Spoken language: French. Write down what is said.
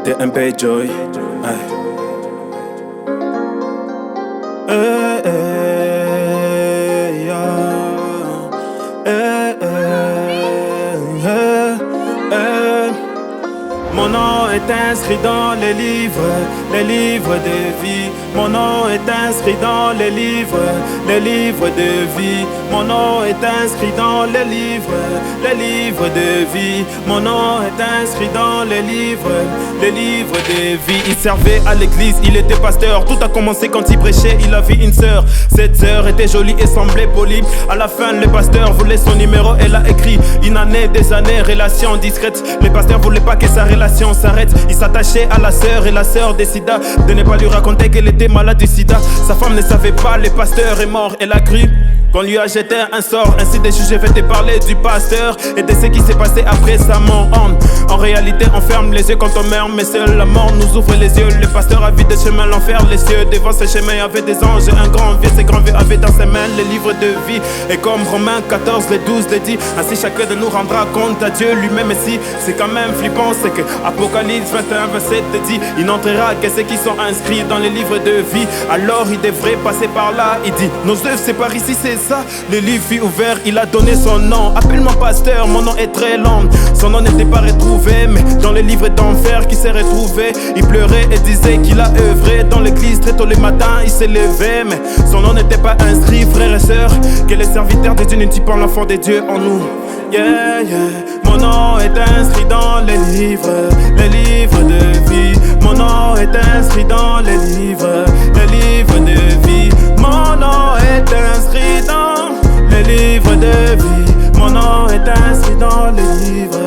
TMP Joy. Aye. Mon nom est inscrit dans les livres de vie. Mon nom est inscrit dans les livres de vie. Mon nom est inscrit dans les livres de vie. Mon nom est inscrit dans les livres de vie. Il servait à l'église, il était pasteur. Tout a commencé quand il prêchait, il avait une sœur. Cette sœur était jolie et semblait polie. À la fin, le pasteur voulait son numéro. Elle a écrit une année, des années, relation discrète. Le pasteur voulait pas que sa relation s'arrête. Il s'attachait à la sœur et la sœur décida de ne pas lui raconter qu'elle était malade du sida. Sa femme ne savait pas, le pasteur est mort. Elle a cru qu'on lui a jeté un sort. Ainsi des juges veulent te parler du pasteur et de ce qui s'est passé après sa mort. En réalité on ferme les yeux quand on meurt, mais seule la mort nous ouvre les yeux. Le pasteur a vu des chemins, l'enfer, les cieux. Devant ce chemin il y avait des anges, un grand vieux. Ces grands vieux avaient dans ses mains les livres de vie. Et comme Romains 14, les 12 le dit, ainsi chacun de nous rendra compte à Dieu lui-même. Et si c'est quand même flippant, c'est que Apocalypse 21 verset te dit, il n'entrera que ceux qui sont inscrits dans les livres de vie. Alors il devrait passer par là. Il dit, nos œuvres c'est par ici, c'est ça. Le livre fut ouvert, il a donné son nom. Appelle-moi pasteur, mon nom est très long. Son nom n'était pas retrouvé, mais dans les livres d'enfer qui s'est retrouvé. Il pleurait et disait qu'il a œuvré dans l'église très tôt le matin, il s'est levé, mais son nom n'était pas inscrit, frères et sœurs. Que les serviteurs de Dieu ne tuent pas l'enfant de Dieu en nous. Yeah, yeah. Mon nom est inscrit dans les livres de vie. Mon nom est inscrit dans les livres de vie. Mon nom est inscrit dans les livres de vie. Mon nom est inscrit dans les livres